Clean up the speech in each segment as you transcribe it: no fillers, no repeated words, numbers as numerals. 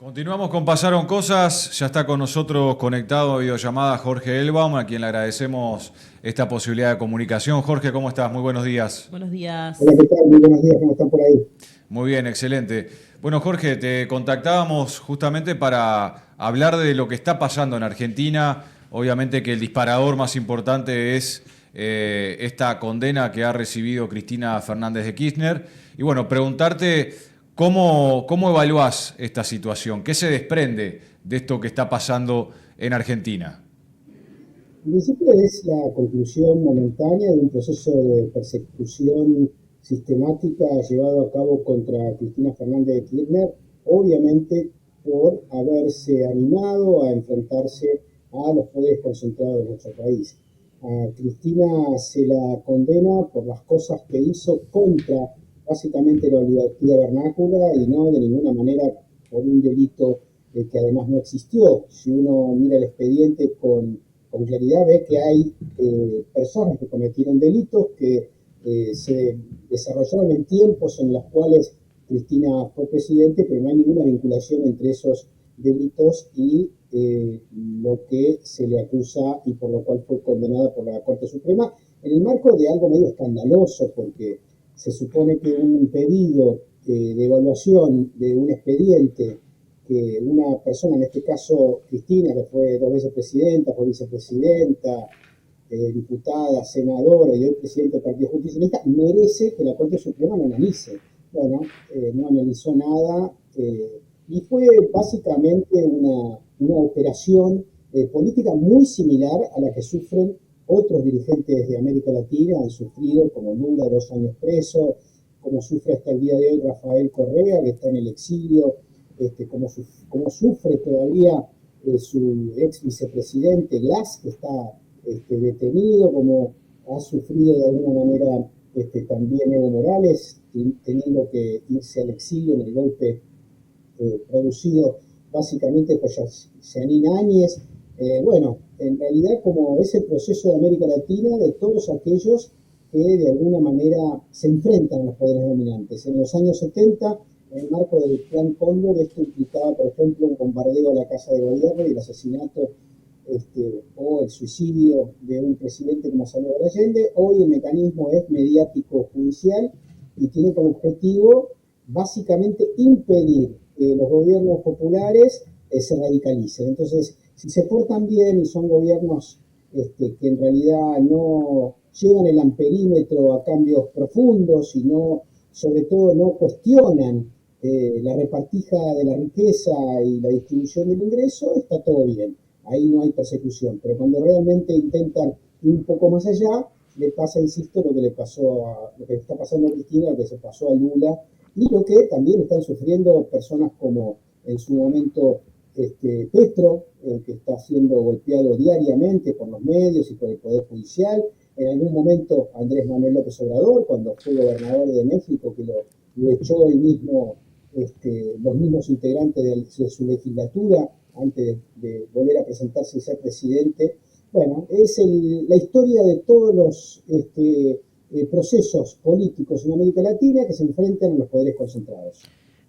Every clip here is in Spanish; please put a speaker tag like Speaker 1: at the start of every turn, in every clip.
Speaker 1: Continuamos con Pasaron Cosas, ya está con nosotros conectado a videollamada Jorge Elbaum, a quien le agradecemos esta posibilidad de comunicación. Jorge, ¿cómo estás? Muy buenos días.
Speaker 2: Buenos
Speaker 3: Hola,
Speaker 2: días.
Speaker 3: ¿qué tal? Muy buenos días, ¿cómo están por ahí?
Speaker 1: Muy bien, excelente. Bueno, Jorge, te contactábamos justamente para hablar de lo que está pasando en Argentina. Obviamente que el disparador más importante es esta condena que ha recibido Cristina Fernández de Kirchner. Y bueno, preguntarte cómo evaluás esta situación, qué se desprende de esto que está pasando en Argentina.
Speaker 3: En principio es la conclusión momentánea de un proceso de persecución sistemática llevado a cabo contra Cristina Fernández de Kirchner, obviamente por haberse animado a enfrentarse a los poderes concentrados de nuestro país. A Cristina se la condena por las cosas que hizo contra básicamente la oligarquía vernácula y no de ninguna manera por un delito que además no existió. Si uno mira el expediente con claridad, ve que hay personas que cometieron delitos que se desarrollaron en tiempos en los cuales Cristina fue presidente, pero no hay ninguna vinculación entre esos delitos y lo que se le acusa y por lo cual fue condenada por la Corte Suprema, en el marco de algo medio escandaloso, porque se supone que un pedido de evaluación de un expediente que una persona, en este caso Cristina, que fue 2 veces presidenta, fue vicepresidenta, diputada, senadora y hoy presidente del Partido Justicialista, merece que la Corte Suprema lo analice. Bueno, no analizó nada y fue básicamente una operación política muy similar a la que sufren otros dirigentes de América Latina, han sufrido, como Lula, 2 años preso, como sufre hasta el día de hoy Rafael Correa, que está en el exilio, como sufre todavía su ex vicepresidente Glass, que está detenido, como ha sufrido de alguna manera también Evo Morales, teniendo que irse al exilio en el golpe producido básicamente por Yanine Áñez. Bueno, en realidad como es el proceso de América Latina de todos aquellos que de alguna manera se enfrentan a los poderes dominantes. En los años 70, en el marco del Plan Cóndor, esto implicaba, por ejemplo, un bombardeo a la Casa de Gobierno y el asesinato o el suicidio de un presidente como Salvador Allende. Hoy el mecanismo es mediático judicial y tiene como objetivo básicamente impedir que los gobiernos populares se radicalicen. Entonces, si se portan bien y son gobiernos que en realidad no llevan el amperímetro a cambios profundos y no, sobre todo no cuestionan la repartija de la riqueza y la distribución del ingreso, está todo bien. Ahí no hay persecución. Pero cuando realmente intentan ir un poco más allá, le pasa, insisto, lo que le pasó lo que está pasando a Cristina, lo que se pasó a Lula, y lo que también están sufriendo personas como en su momento Petro, que está siendo golpeado diariamente por los medios y por el Poder Judicial. En algún momento Andrés Manuel López Obrador, cuando fue gobernador de México, que lo echó el mismo, los mismos integrantes de su legislatura antes de volver a presentarse y ser presidente. Bueno, es la historia de todos los procesos políticos en América Latina que se enfrentan a los poderes concentrados.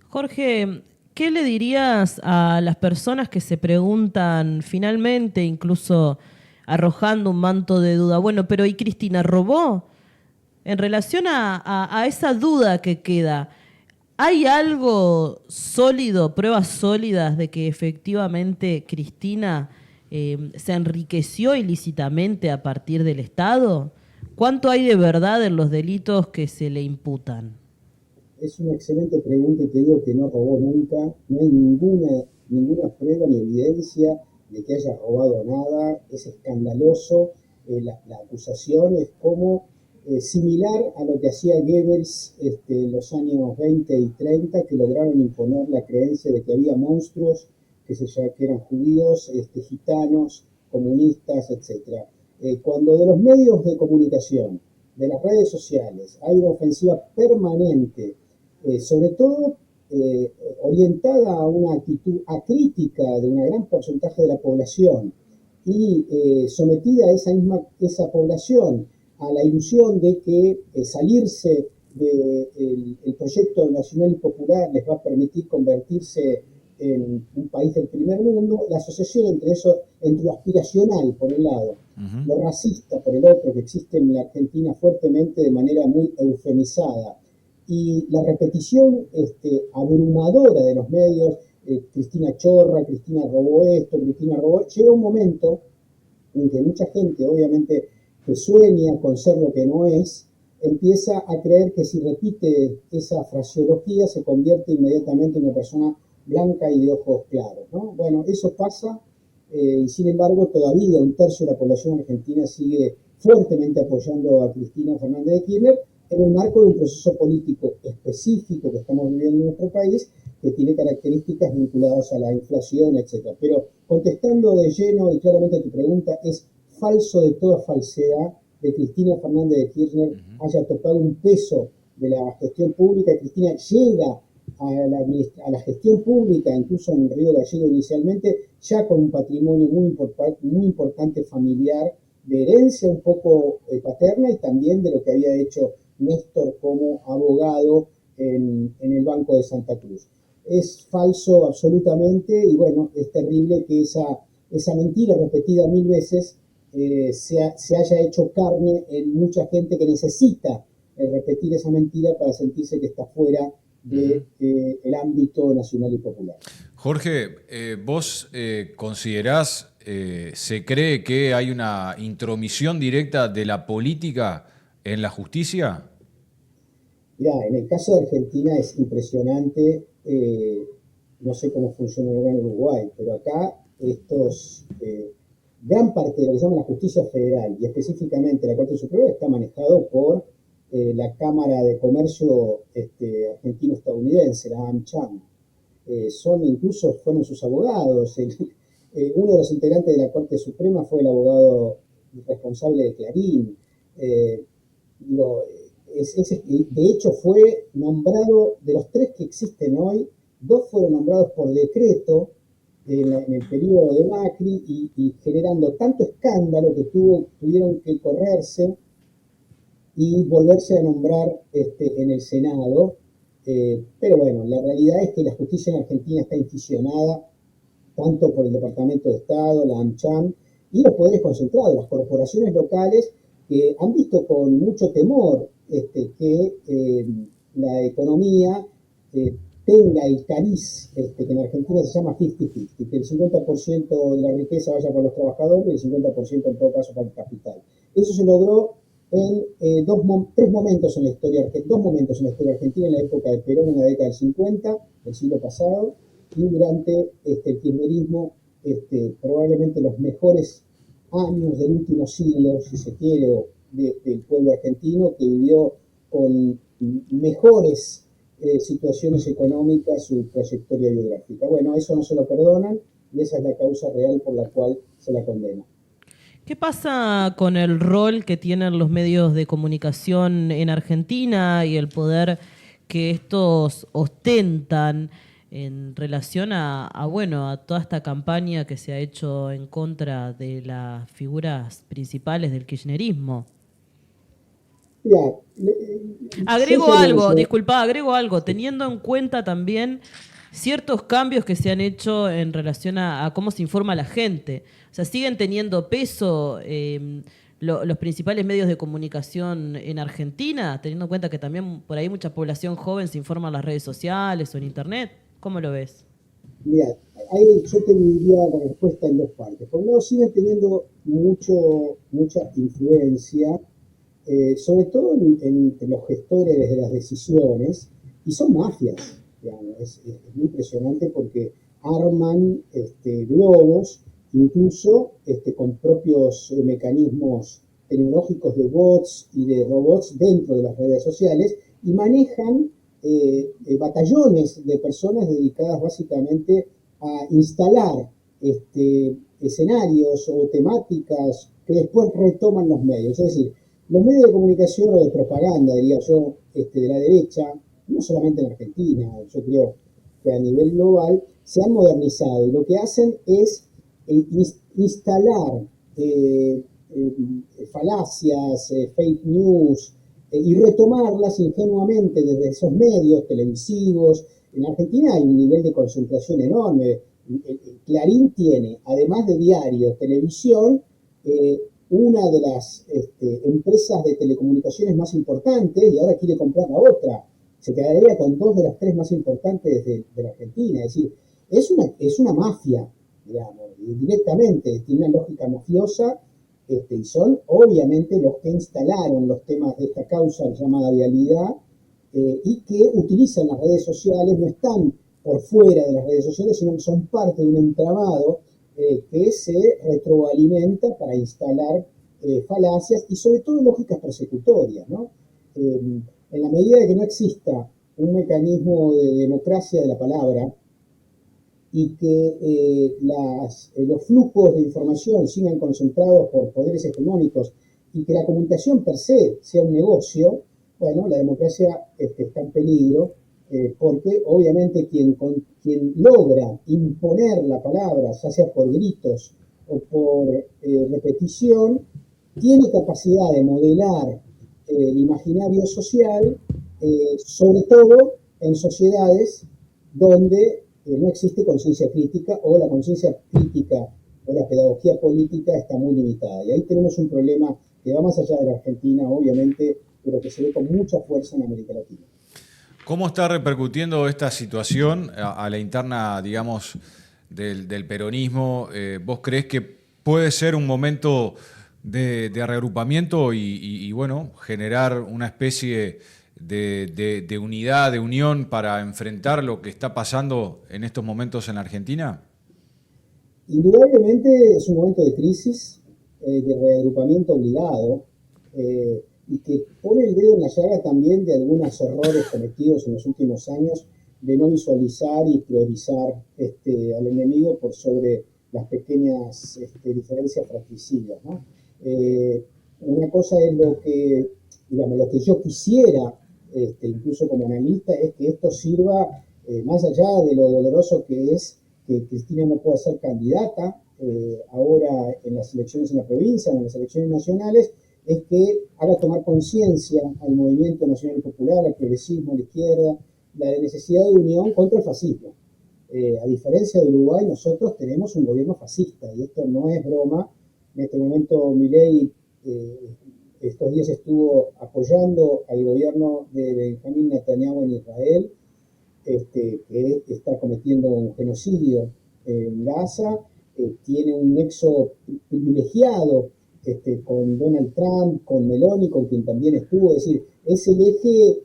Speaker 2: Jorge, ¿qué le dirías a las personas que se preguntan finalmente, incluso arrojando un manto de duda, bueno, pero ¿y Cristina robó? En relación a esa duda que queda, ¿hay algo sólido, pruebas sólidas de que efectivamente Cristina se enriqueció ilícitamente a partir del Estado? ¿Cuánto hay de verdad en los delitos que se le imputan?
Speaker 3: Es una excelente pregunta y te digo que no robó nunca. No hay ninguna prueba ni evidencia de que haya robado nada. Es escandaloso. La acusación es como similar a lo que hacía Goebbels en los años 20 y 30, que lograron imponer la creencia de que había monstruos que eran judíos, gitanos, comunistas, etc. Cuando de los medios de comunicación, de las redes sociales, hay una ofensiva permanente sobre todo orientada a una actitud acrítica de un gran porcentaje de la población y sometida a esa población a la ilusión de que salirse del proyecto nacional y popular les va a permitir convertirse en un país del primer mundo, la asociación entre eso, entre lo aspiracional por un lado, lo racista por el otro, que existe en la Argentina fuertemente de manera muy eufemizada, y la repetición abrumadora de los medios, Cristina chorra, Cristina robó esto, Cristina robó, llega un momento en que mucha gente, obviamente, que sueña con ser lo que no es, empieza a creer que si repite esa fraseología se convierte inmediatamente en una persona blanca y de ojos claros, ¿no? Bueno, eso pasa y sin embargo todavía un tercio de la población argentina sigue fuertemente apoyando a Cristina Fernández de Kirchner en el marco de un proceso político específico que estamos viviendo en nuestro país, que tiene características vinculadas a la inflación, etcétera. Pero contestando de lleno y claramente a tu pregunta, es falso de toda falsedad de Cristina Fernández de Kirchner haya tocado un peso de la gestión pública. Cristina llega a la gestión pública, incluso en Río Gallegos inicialmente, ya con un patrimonio muy importante familiar, de herencia un poco paterna y también de lo que había hecho Néstor como abogado en el Banco de Santa Cruz. Es falso absolutamente y bueno, es terrible que esa mentira repetida 1000 veces se haya hecho carne en mucha gente que necesita repetir esa mentira para sentirse que está fuera del ámbito nacional y popular.
Speaker 1: Jorge, ¿vos considerás, se cree que hay una intromisión directa de la política en la justicia?
Speaker 3: Mirá, en el caso de Argentina es impresionante, no sé cómo funciona en Uruguay, pero acá gran parte de lo que se llama la justicia federal y específicamente la Corte Suprema está manejado por la Cámara de Comercio argentino-estadounidense, la AmCham. Fueron sus abogados. Uno de los integrantes de la Corte Suprema fue el abogado responsable de Clarín. De hecho, fue nombrado, de los 3 que existen hoy, 2 fueron nombrados por decreto en el periodo de Macri y generando tanto escándalo que tuvieron que correrse y volverse a nombrar en el Senado. Pero bueno, la realidad es que la justicia en Argentina está inficionada tanto por el Departamento de Estado, la AmCham, y los poderes concentrados, las corporaciones locales, que han visto con mucho temor que la economía tenga el cariz que en Argentina se llama 50-50, que el 50% de la riqueza vaya para los trabajadores y el 50% en todo caso para el capital. Eso se logró en dos momentos en la historia argentina, en la época de Perón, en la década del 50, del siglo pasado, y durante el kirchnerismo, probablemente los mejores años del último siglo, si se quiere, del pueblo argentino, que vivió con mejores situaciones económicas su trayectoria biográfica. Bueno, eso no se lo perdonan y esa es la causa real por la cual se la condena.
Speaker 2: ¿Qué pasa con el rol que tienen los medios de comunicación en Argentina y el poder que estos ostentan en relación a toda esta campaña que se ha hecho en contra de las figuras principales del kirchnerismo?
Speaker 3: Mira,
Speaker 2: agrego algo, teniendo en cuenta también ciertos cambios que se han hecho en relación a cómo se informa la gente. O sea, siguen teniendo peso los principales medios de comunicación en Argentina, teniendo en cuenta que también por ahí mucha población joven se informa en las redes sociales o en internet. ¿Cómo lo ves?
Speaker 3: Mira, ahí yo te diría la respuesta en 2 partes. Por un lado, siguen teniendo mucha influencia, sobre todo en los gestores de las decisiones, y son mafias, digamos. Es muy impresionante porque arman globos, incluso con propios mecanismos tecnológicos de bots y de robots dentro de las redes sociales, y manejan batallones de personas dedicadas básicamente a instalar escenarios o temáticas que después retoman los medios. Es decir, los medios de comunicación o de propaganda, diría yo, de la derecha, no solamente en Argentina, yo creo que a nivel global, se han modernizado y lo que hacen es instalar falacias, fake news, y retomarlas ingenuamente desde esos medios televisivos En Argentina hay un nivel de concentración enorme. Clarín tiene, además de diario, televisión, una de las empresas de telecomunicaciones más importantes y ahora quiere comprar la otra. Se quedaría con dos de las tres más importantes de la Argentina. Es decir, es una mafia, digamos, directamente, tiene una lógica mafiosa, y son obviamente los que instalaron los temas de esta causa llamada vialidad, y que utilizan las redes sociales, no están por fuera de las redes sociales, sino que son parte de un entramado que se retroalimenta para instalar falacias y sobre todo lógicas persecutorias, ¿no? En la medida de que no exista un mecanismo de democracia de la palabra y que los flujos de información sigan concentrados por poderes hegemónicos y que la comunicación per se sea un negocio, bueno, la democracia está en peligro, porque obviamente quien logra imponer la palabra, ya sea por gritos o por repetición, tiene capacidad de modelar el imaginario social, sobre todo en sociedades donde no existe conciencia crítica o la conciencia crítica o la pedagogía política está muy limitada. Y ahí tenemos un problema que va más allá de la Argentina, obviamente, pero que se ve con mucha fuerza en América Latina.
Speaker 1: ¿Cómo está repercutiendo esta situación a la interna, digamos, del peronismo? ¿Vos creés que puede ser un momento de reagrupamiento y, bueno, generar una especie de unidad, de unión para enfrentar lo que está pasando en estos momentos en la Argentina?
Speaker 3: Indudablemente es un momento de crisis, de reagrupamiento obligado, y que pone el dedo en la llaga también de algunos errores cometidos en los últimos años de no visualizar y priorizar al enemigo por sobre las pequeñas diferencias fratricidas, ¿no? Una cosa es digamos, lo que yo quisiera, incluso como analista, es que esto sirva, más allá de lo doloroso que es que Cristina no pueda ser candidata ahora en las elecciones en la provincia, en las elecciones nacionales, es que haga tomar conciencia al movimiento nacional y popular, al progresismo, a la izquierda, la necesidad de unión contra el fascismo. A diferencia de Uruguay, nosotros tenemos un gobierno fascista, y esto no es broma. En este momento Milei estos días estuvo apoyando al gobierno de Benjamín Netanyahu en Israel, que está cometiendo un genocidio en Gaza, tiene un nexo privilegiado con Donald Trump, con Meloni, con quien también estuvo. Es decir, es el eje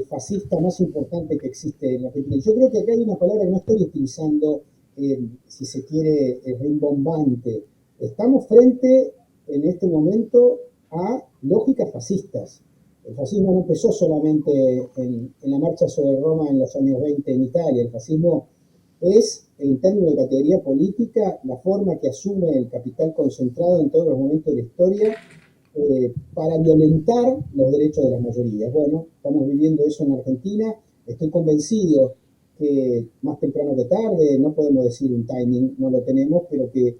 Speaker 3: fascista más importante que existe en la Argentina. Yo creo que acá hay una palabra que no estoy utilizando, si se quiere, rimbombante. Estamos frente en este momento a lógicas fascistas. El fascismo no empezó solamente en la marcha sobre Roma en los años 20 en Italia. El fascismo es, en términos de categoría política, la forma que asume el capital concentrado en todos los momentos de la historia para violentar los derechos de las mayorías. Bueno, estamos viviendo eso en Argentina. Estoy convencido que más temprano que tarde, no podemos decir un timing, no lo tenemos, pero que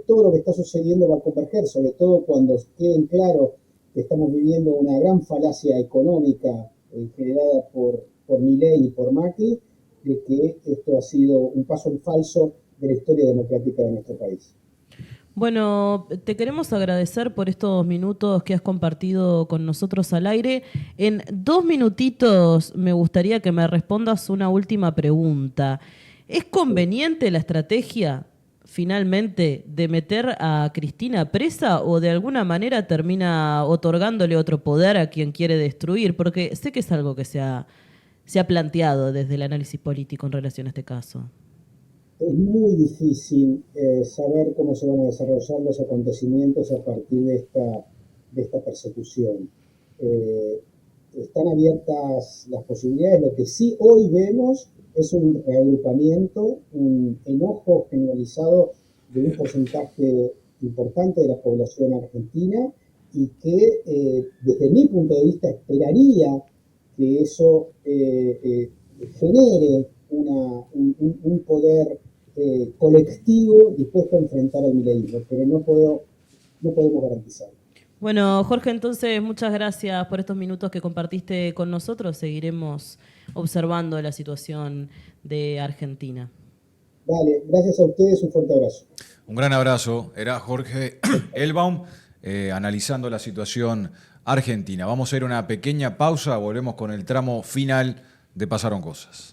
Speaker 3: todo lo que está sucediendo va a converger, sobre todo cuando queden claro que estamos viviendo una gran falacia económica generada por Milei y por Macri, de que esto ha sido un paso en falso de la historia democrática de nuestro país.
Speaker 2: Bueno, te queremos agradecer por estos minutos que has compartido con nosotros al aire. En 2 minutitos me gustaría que me respondas una última pregunta. ¿Es conveniente la estrategia, finalmente, de meter a Cristina presa o de alguna manera termina otorgándole otro poder a quien quiere destruir? Porque sé que es algo que se ha planteado desde el análisis político en relación a este caso.
Speaker 3: Es muy difícil saber cómo se van a desarrollar los acontecimientos a partir de esta persecución. Están abiertas las posibilidades. Lo que sí hoy vemos es un reagrupamiento, un enojo generalizado de un porcentaje importante de la población argentina, y que desde mi punto de vista esperaría que eso genere un poder colectivo dispuesto a enfrentar al mileísmo, pero no podemos garantizarlo.
Speaker 2: Bueno, Jorge, entonces muchas gracias por estos minutos que compartiste con nosotros. Seguiremos observando la situación de Argentina.
Speaker 3: Dale, gracias a ustedes, un fuerte abrazo.
Speaker 1: Un gran abrazo. Era Jorge Elbaum analizando la situación argentina. Vamos a ir a una pequeña pausa, volvemos con el tramo final de Pasaron Cosas.